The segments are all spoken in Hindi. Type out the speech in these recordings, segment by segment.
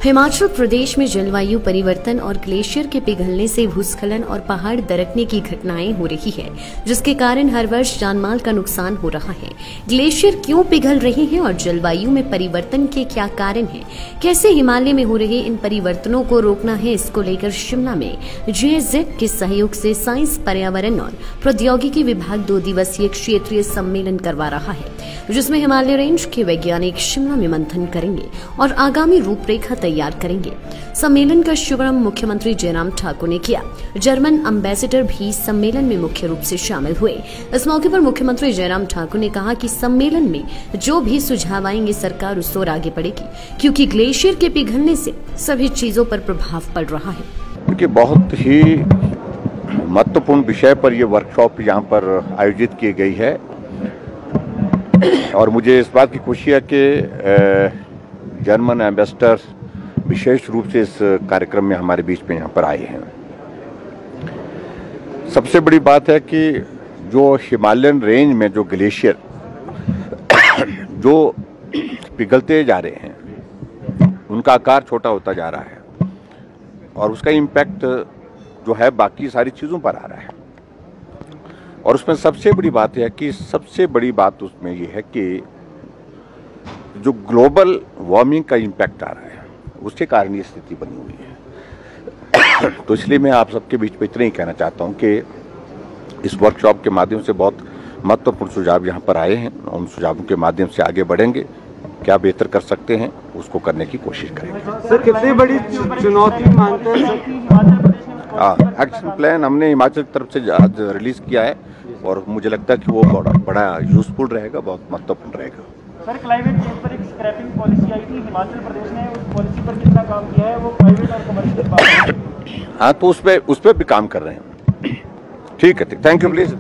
हिमाचल प्रदेश में जलवायु परिवर्तन और ग्लेशियर के पिघलने से भूस्खलन और पहाड़ दरकने की घटनाएं हो रही है, जिसके कारण हर वर्ष जानमाल का नुकसान हो रहा है। ग्लेशियर क्यों पिघल रहे हैं और जलवायु में परिवर्तन के क्या कारण हैं? कैसे हिमालय में हो रहे इन परिवर्तनों को रोकना है, इसको लेकर शिमला में JZ के सहयोग से साइंस, पर्यावरण और प्रौद्योगिकी विभाग 2 दिवसीय क्षेत्रीय सम्मेलन करवा रहा है, जिसमें हिमालय रेंज के वैज्ञानिक शिमला में मंथन करेंगे और आगामी रूपरेखा तैयार करेंगे। सम्मेलन का शुभारंभ मुख्यमंत्री जयराम ठाकुर ने किया। जर्मन एम्बेसडर भी सम्मेलन में मुख्य रूप से शामिल हुए। इस मौके पर मुख्यमंत्री जयराम ठाकुर ने कहा कि सम्मेलन में जो भी सुझाव आएंगे सरकार उस ओर आगे बढ़ेगी, क्योंकि ग्लेशियर के पिघलने से सभी चीजों पर प्रभाव पड़ रहा है। क्योंकि बहुत ही महत्वपूर्ण विषय पर यह वर्कशॉप यहाँ पर आयोजित की गई है और मुझे इस बात की खुशी है कि जर्मन एम्बेसडर विशेष रूप से इस कार्यक्रम में हमारे बीच में यहाँ पर आए हैं। सबसे बड़ी बात है कि जो हिमालयन रेंज में जो ग्लेशियर जो पिघलते जा रहे हैं, उनका आकार छोटा होता जा रहा है और उसका इम्पैक्ट जो है बाकी सारी चीज़ों पर आ रहा है। और उसमें सबसे बड़ी बात है कि सबसे बड़ी बात उसमें ये है कि जो ग्लोबल वार्मिंग का इम्पैक्ट आ रहा है, उसके कारण ये स्थिति बनी हुई है। तो इसलिए मैं आप सबके बीच में इतना ही कहना चाहता हूँ कि इस वर्कशॉप के माध्यम से बहुत महत्वपूर्ण सुझाव यहाँ पर आए हैं। उन सुझावों के माध्यम से आगे बढ़ेंगे, क्या बेहतर कर सकते हैं उसको करने की कोशिश करेंगे। सर, कितनी बड़ी चुनौती मानते हैं? एक्शन प्लान हमने हिमाचल की तरफ से आज रिलीज किया है और मुझे लगता है कि वो बड़ा यूजफुल रहेगा, बहुत महत्वपूर्ण रहेगा। सर, क्लाइमेट चेंज पर एक स्क्रैपिंग पॉलिसी आई थी, हिमाचल प्रदेश ने उस पॉलिसी पर कितना काम किया है? वो प्राइवेट और कमर्शियल बात है। हाँ, तो उस पर भी काम कर रहे हैं। ठीक है, थैंक यू प्लीज।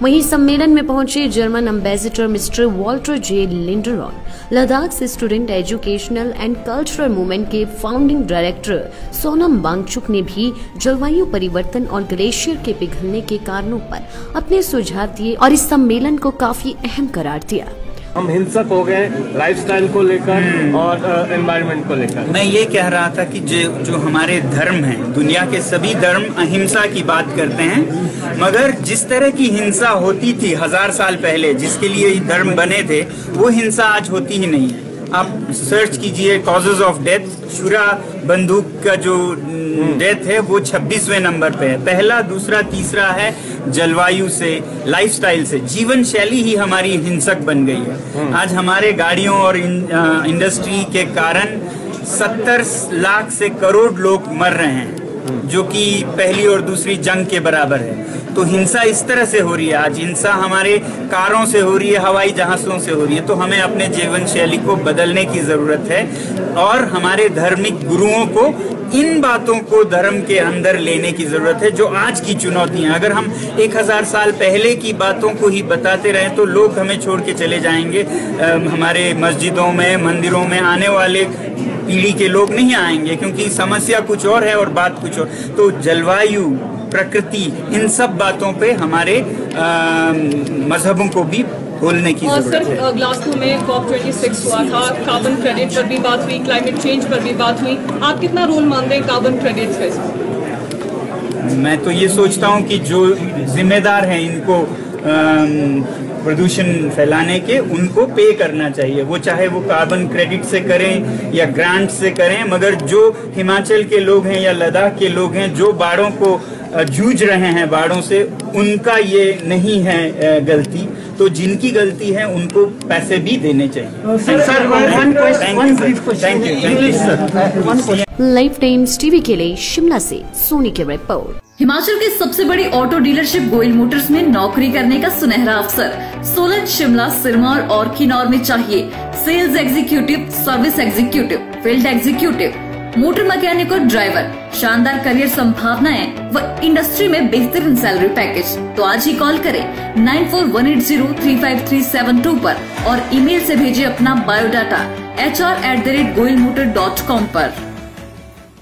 वहीं सम्मेलन में पहुंचे German ambassador mister Walter J Lindner, Ladakh से student educational and cultural movement के फाउंडिंग डायरेक्टर सोनम वांगचुक ने भी जलवायु परिवर्तन और ग्लेशियर के पिघलने के कारणों पर अपने सुझाव दिए और इस सम्मेलन को काफी अहम करार दिया। हम हिंसक हो गए लाइफस्टाइल को लेकर और एनवायरनमेंट को लेकर। मैं ये कह रहा था कि जो हमारे धर्म हैं, दुनिया के सभी धर्म अहिंसा की बात करते हैं, मगर जिस तरह की हिंसा होती थी 1000 साल पहले, जिसके लिए धर्म बने थे, वो हिंसा आज होती ही नहीं है। आप सर्च कीजिए कॉजेज ऑफ डेथ, छुरा बंदूक का जो डेथ है वो 26वें नंबर पे है। पहला, दूसरा, तीसरा है जलवायु से, लाइफस्टाइल से। जीवन शैली ही हमारी हिंसक बन गई है। आज हमारे गाड़ियों और इंडस्ट्री के कारण 70 लाख से करोड़ लोग मर रहे हैं, जो कि पहली और दूसरी जंग के बराबर है। तो हिंसा इस तरह से हो रही है। आज हिंसा हमारे कारों से हो रही है, हवाई जहाजों से हो रही है। तो हमें अपने जीवन शैली को बदलने की जरूरत है और हमारे धार्मिक गुरुओं को इन बातों को धर्म के अंदर लेने की जरूरत है, जो आज की चुनौतियां। अगर हम 1000 साल पहले की बातों को ही बताते रहें तो लोग हमें छोड़ के चले जाएंगे। हमारे मस्जिदों में, मंदिरों में आने वाले पीढ़ी के लोग नहीं आएंगे, क्योंकि समस्या कुछ और है और बात कुछ और। तो जलवायु, प्रकृति, इन सब बातों पे हमारे मजहबों को भी बोलने की जरूरत है। सर, ग्लासगो में COP26 हुआ था, कार्बन क्रेडिट पर भी बात हुई, क्लाइमेट चेंज पर भी बात हुई। आप कितना रोल मानते हैं कार्बन क्रेडिट का? मैं तो ये सोचता हूँ कि जो जिम्मेदार हैं इनको प्रदूषण फैलाने के, उनको पे करना चाहिए। वो चाहे वो कार्बन क्रेडिट से करें या ग्रांट से करें, मगर जो हिमाचल के लोग हैं या लद्दाख के लोग हैं जो बाढ़ों को जूझ रहे हैं, बाढ़ों से, उनका ये नहीं है गलती। तो जिनकी गलती है उनको पैसे भी देने चाहिए। लाइफ टाइम्स टीवी के लिए शिमला से सोनी की रिपोर्ट। हिमाचल की सबसे बड़ी ऑटो डीलरशिप गोयल मोटर्स में नौकरी करने का सुनहरा अवसर। सोलन, शिमला, सिरमौर और किन्नौर में चाहिए sales executive, service executive, field executive, motor mechanic और ड्राइवर। शानदार करियर संभावनाएं व इंडस्ट्री में बेहतरीन सैलरी पैकेज। तो आज ही कॉल करें 9418035372 पर और ईमेल से भेजिए अपना बायोडाटा HR@goilmotor.com पर।